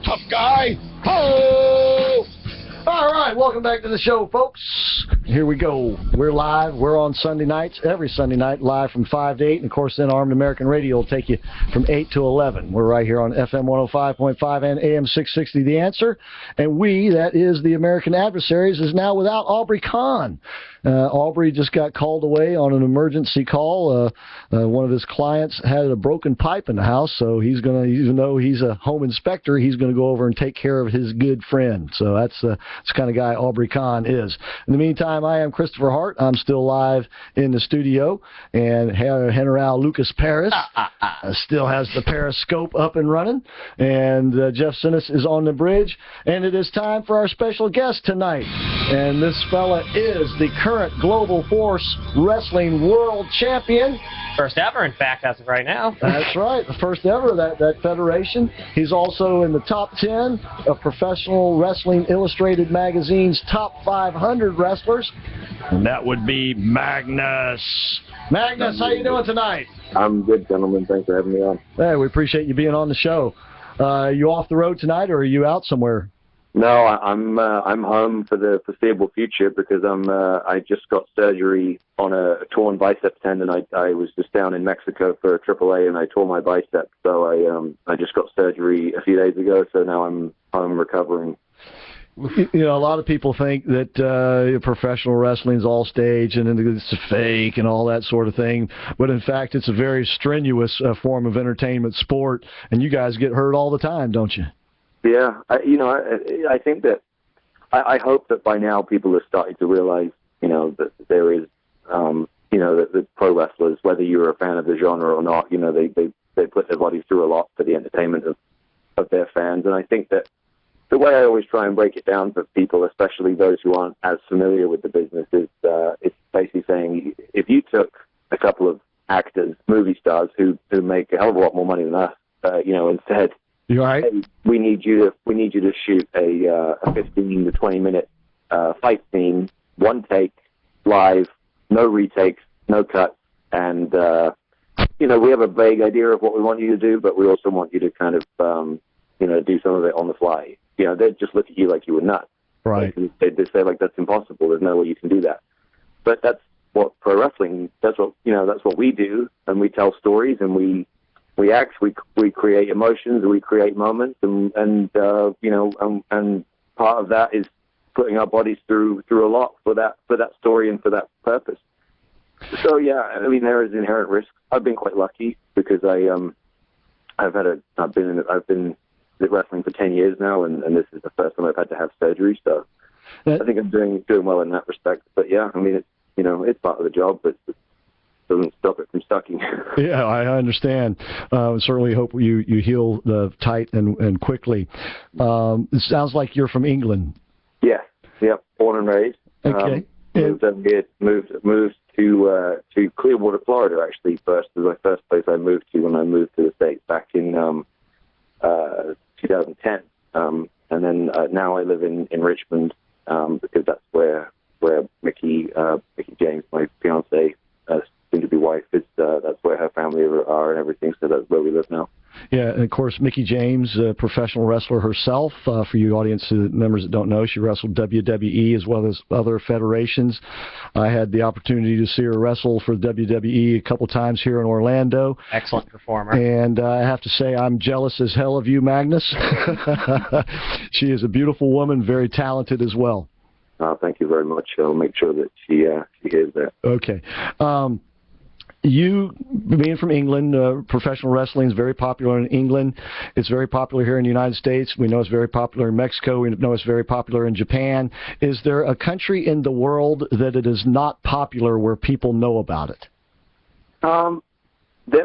tough guy. Ho! All right, welcome back to the show, folks. Here we go. We're live. We're on Sunday nights, every Sunday night, live from 5 to 8. And, of course, then Armed American Radio will take you from 8 to 11. We're right here on FM 105.5 and AM 660, The Answer. And we, that is the American Adversaries, is now without Aubrey Kahn. Aubrey just got called away on an emergency call. One of his clients had a broken pipe in the house, so he's going to, even though he's a home inspector, he's going to go over and take care of his good friend. So that's the kind of guy Aubrey Kahn is. In the meantime, I am Christopher Hart. I'm still live in the studio, and General Lucas Paris still has the Pariscope up and running, and Jeff Sinnis is on the bridge, and it is time for our special guest tonight. And this fella is the current Global Force Wrestling World Champion. First ever, in fact, as of right now. That's right, the first ever of that federation. He's also in the top 10 of Professional Wrestling Illustrated Magazine's top 500 wrestlers. And that would be Magnus. Magnus, how you doing tonight? I'm good, gentlemen. Thanks for having me on. Hey, we appreciate you being on the show. You off the road tonight, or are you out somewhere? No, I'm home for the foreseeable future because I just got surgery on a torn bicep tendon. I was just down in Mexico for AAA and I tore my bicep, so I just got surgery a few days ago. So now I'm recovering. You know, a lot of people think that professional wrestling is all stage and it's fake and all that sort of thing. But in fact, it's a very strenuous form of entertainment sport, and you guys get hurt all the time, don't you? Yeah, I think that I hope that by now people are starting to realize, that there is, that the pro wrestlers, whether you're a fan of the genre or not, they put their bodies through a lot for the entertainment of their fans. And I think that the way I always try and break it down for people, especially those who aren't as familiar with the business, is it's basically saying if you took a couple of actors, movie stars who make a hell of a lot more money than us, and said, you all right? Hey, we need you to shoot a 15 to 20 minute fight scene, one take, live, no retakes, no cuts, and we have a vague idea of what we want you to do, but we also want you to kind of do some of it on the fly. They'd just look at you like you were nuts. Right. They'd say like, that's impossible. There's no way you can do that. But that's what pro wrestling. That's what we do, and we tell stories, and we act, we create emotions, we create moments, and part of that is putting our bodies through a lot for that story and for that purpose. So yeah, I mean, there is inherent risk. I've been quite lucky because I've been wrestling for 10 years now, and this is the first time I've had to have surgery. So I think I'm doing well in that respect. But yeah, I mean, it's part of the job, but doesn't stop it from sucking. Yeah, I understand. Certainly hope you heal tight and quickly. It sounds like you're from England. Yeah, yep, born and raised. Okay. Moved to Clearwater, Florida, actually. First, was my first place I moved to when I moved to the States back in 2010. And then now I live in Richmond because that's where Mickey James, my fiance, soon-to-be wife, is that's where her family are and everything, so that's where we live now. Yeah, and of course, Mickey James, a professional wrestler herself. For you audience members that don't know, she wrestled WWE as well as other federations. I had the opportunity to see her wrestle for WWE a couple times here in Orlando. Excellent performer. And I have to say, I'm jealous as hell of you, Magnus. She is a beautiful woman, very talented as well. Thank you very much. I'll make sure that she hears that. Okay. You, being from England, professional wrestling is very popular in England. It's very popular here in the United States. We know it's very popular in Mexico. We know it's very popular in Japan. Is there a country in the world that it is not popular where people know about it? There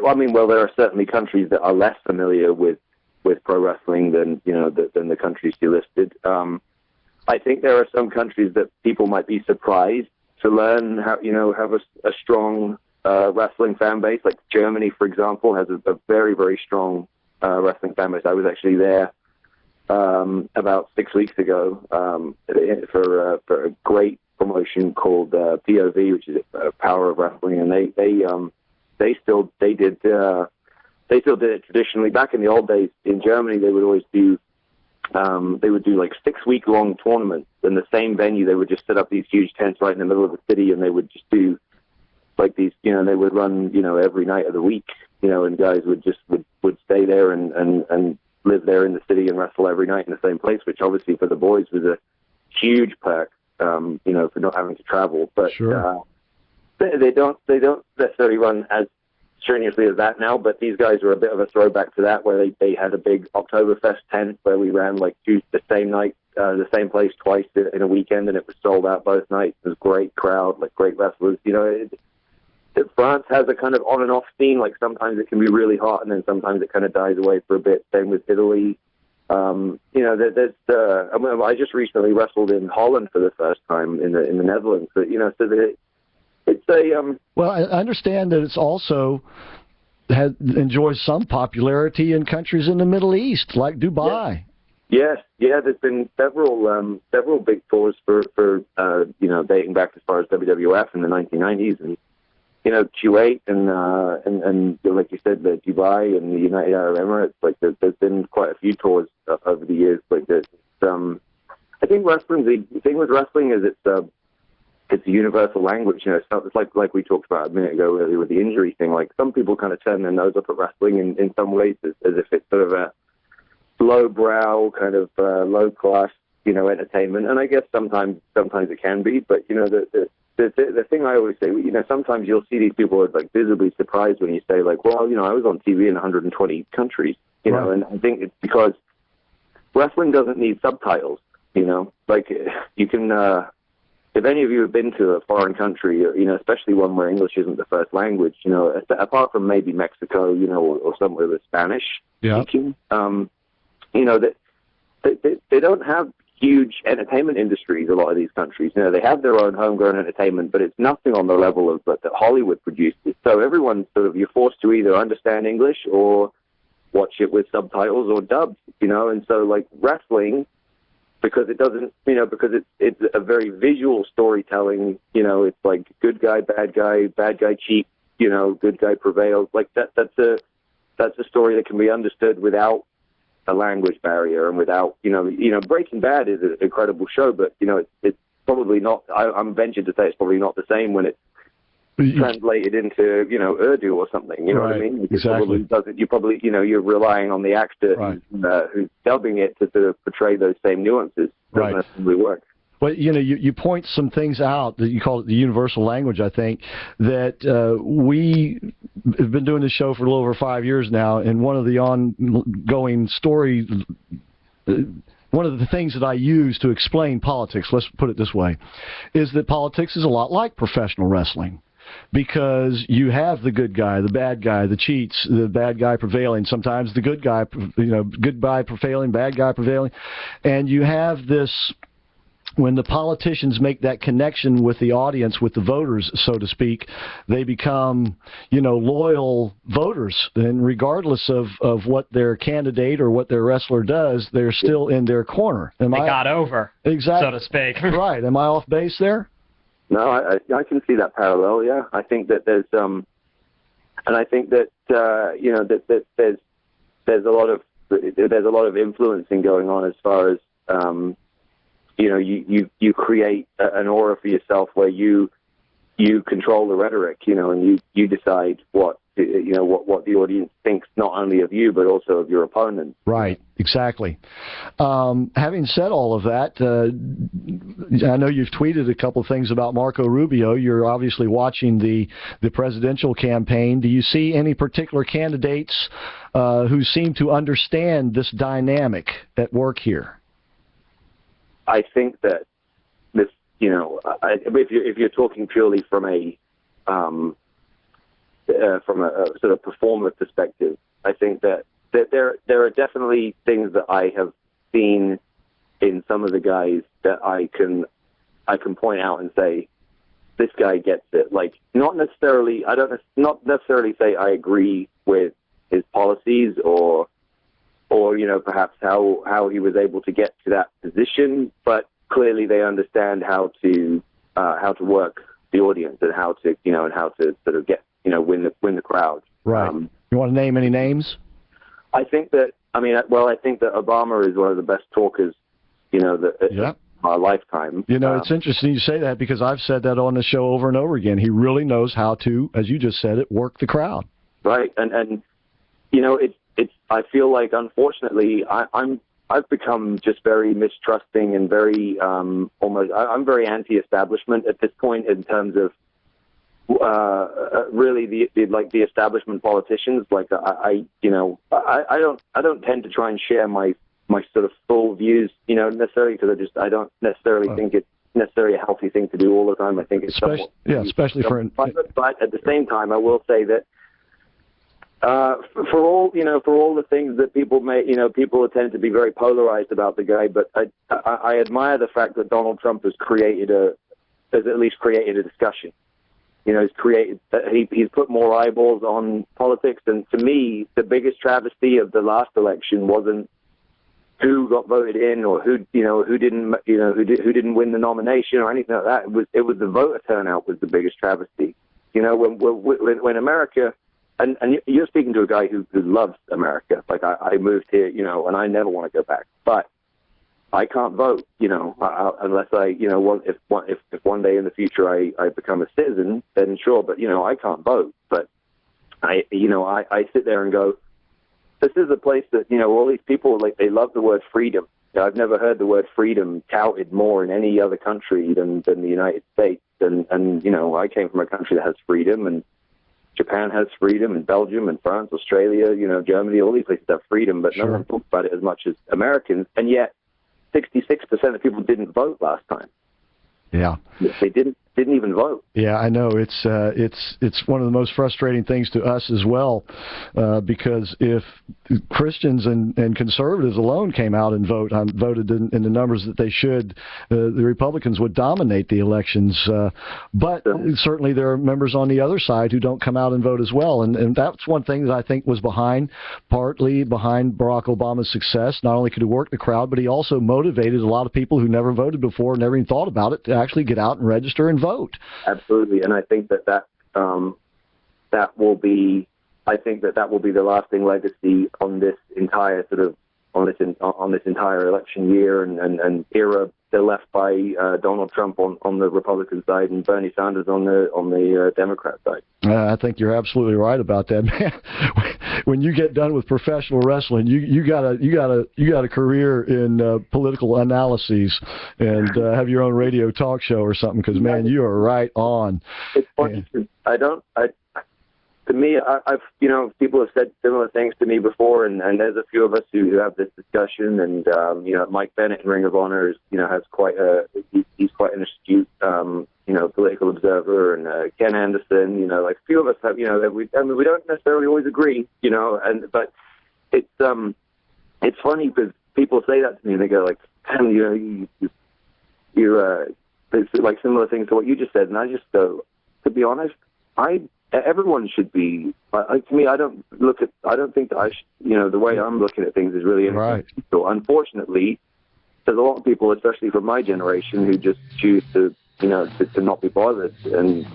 are certainly countries that are less familiar with pro wrestling than the countries you listed. I think there are some countries that people might be surprised to learn how have a strong wrestling fan base. Like Germany, for example, has a very, very strong wrestling fan base. I was actually there about 6 weeks ago for a great promotion called POV, which is Power of Wrestling, and they still did it traditionally. Back in the old days in Germany, they would always do They would do like 6-week-long tournaments in the same venue. They would just set up these huge tents right in the middle of the city, and they would just do like these, they would run, every night of the week, and guys would stay there and live there in the city and wrestle every night in the same place, which obviously for the boys was a huge perk, for not having to travel. But sure. They don't necessarily run as strenuously as that now, but these guys were a bit of a throwback to that, where they had a big Oktoberfest tent where we ran like the same night, the same place twice in a weekend, and it was sold out both nights. It was a great crowd, like great wrestlers. France has a kind of on and off scene. Like sometimes it can be really hot, and then sometimes it kind of dies away for a bit. Same with Italy. I just recently wrestled in Holland for the first time in the Netherlands. So, it's a Well, I understand that it's also enjoys some popularity in countries in the Middle East, like Dubai. Yes, there's been several big tours for dating back as far as WWF in the 1990s, and Kuwait and like you said, the Dubai and the United Arab Emirates. Like there's been quite a few tours over the years. Like this, I think the thing with wrestling is it's a universal language. It's like we talked about a minute ago earlier with the injury thing. Like some people kind of turn their nose up at wrestling in some ways as if it's sort of a lowbrow kind of low class entertainment. And I guess sometimes it can be. But the thing I always say, sometimes you'll see these people are like visibly surprised when you say like, well, I was on TV in 120 countries, right. And I think it's because wrestling doesn't need subtitles, like you can, if any of you have been to a foreign country, especially one where English isn't the first language, apart from maybe Mexico, or somewhere with Spanish speaking, that they don't have huge entertainment industries, a lot of these countries. They have their own homegrown entertainment, but it's nothing on the level of that Hollywood produces. So everyone's you're forced to either understand English or watch it with subtitles or dubbed, and so like wrestling, because it doesn't, because it's a very visual storytelling, it's like good guy, bad guy cheat, good guy prevails. Like that's a story that can be understood without a language barrier and without, Breaking Bad is an incredible show, but, it's probably not, I'm ventured to say it's probably not the same when it's translated into, Urdu or something, you know what I mean? Exactly. You probably, you're relying on the actor who's dubbing it to sort of portray those same nuances. Doesn't necessarily work. Well, you point some things out that you call it the universal language, I think, that we have been doing this show for a little over 5 years now, and one of the ongoing story, one of the things that I use to explain politics, let's put it this way, is that politics is a lot like professional wrestling. Because you have the good guy, the bad guy, the cheats, the bad guy prevailing, sometimes the good guy, good guy prevailing, bad guy prevailing, and you have this. When the politicians make that connection with the audience, with the voters, so to speak, they become, loyal voters. And regardless of what their candidate or what their wrestler does, they're still in their corner. They got over, exactly, so to speak. Right. Am I off base there? No, I can see that parallel. Yeah, I think that there's and I think that that there's a lot of influencing going on as far as you create an aura for yourself where you control the rhetoric, and you decide what the audience thinks, not only of you but also of your opponent. Right, exactly. Having said all of that, I know you've tweeted a couple of things about Marco Rubio. You're obviously watching the presidential campaign. Do you see any particular candidates who seem to understand this dynamic at work here? I think that this, if you're talking purely from a sort of performer perspective, I think that there are definitely things that I have seen in some of the guys that I can point out and say, this guy gets it. Like, not necessarily say I agree with his policies or perhaps how he was able to get to that position, but clearly they understand how to work the audience and how to sort of get win the crowd. Right. You want to name any names? I think that I mean, well, I think that Obama is one of the best talkers, that our lifetime. It's interesting you say that because I've said that on the show over and over again. He really knows how to, as you just said it, work the crowd. Right, and it's. I feel like, unfortunately, I've become just very mistrusting and very almost. I'm very anti-establishment at this point in terms of really the establishment politicians. Like I don't tend to try and share my sort of full views, necessarily, because I don't necessarily think it's necessarily a healthy thing to do all the time. I think it's especially for. But at the same time, I will say that. For all the things that people people tend to be very polarized about the guy, but I admire the fact that Donald Trump has at least created a discussion. He's put more eyeballs on politics, and to me, the biggest travesty of the last election wasn't who got voted in or who didn't win the nomination or anything like that. It was the voter turnout was the biggest travesty. When America. And you're speaking to a guy who loves America. Like I moved here, and I never want to go back. But I can't vote, unless if one day in the future I become a citizen, then sure. But I can't vote. But I sit there and go, this is a place that all these people they love the word freedom. I've never heard the word freedom touted more in any other country than the United States. And I came from a country that has freedom, and Japan has freedom, and Belgium and France, Australia, Germany, all these places have freedom, but no one talks about it as much as Americans. And yet 66% of people didn't vote last time. Yeah. They didn't even vote. Yeah, I know. It's one of the most frustrating things to us as well, because if Christians and conservatives alone came out and voted in the numbers that they should, the Republicans would dominate the elections. But certainly there are members on the other side who don't come out and vote as well. And that's one thing that I think was partly behind Barack Obama's success. Not only could he work the crowd, but he also motivated a lot of people who never voted before, never even thought about it, to actually get out and register and vote. Absolutely, and I think that will be the lasting legacy on this entire entire election year and era left by Donald Trump on the Republican side and Bernie Sanders on the Democrat side. I think you're absolutely right about that, man. When you get done with professional wrestling, you got a career in political analyses and have your own radio talk show or something, because man, you are right on. It's funny. To me, I've people have said similar things to me before, and there's a few of us who have this discussion, and Mike Bennett in Ring of Honor has quite he's quite an astute political observer, and Ken Anderson, like a few of us have we don't necessarily always agree, but it's funny because people say that to me and they go like, damn, it's like similar things to what you just said, and I just go, to be honest, everyone should be. To me, I don't think that I should. The way I'm looking at things is really right. So unfortunately, there's a lot of people, especially from my generation, who just choose to not be bothered, and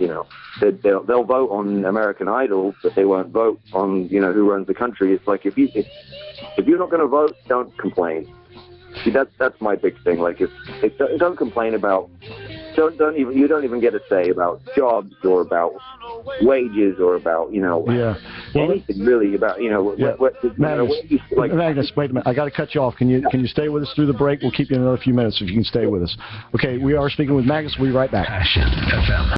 they'll vote on American Idol, but they won't vote on who runs the country. It's like if you're not going to vote, don't complain. See, that's my big thing. Like don't complain about. You don't even get a say about jobs or about wages or about anything really about Magnus, wait a minute, I got to cut you off. Can you stay with us through the break? We'll keep you another few minutes if you can stay with us. Okay, we are speaking with Magnus. We'll be right back. Passion FM.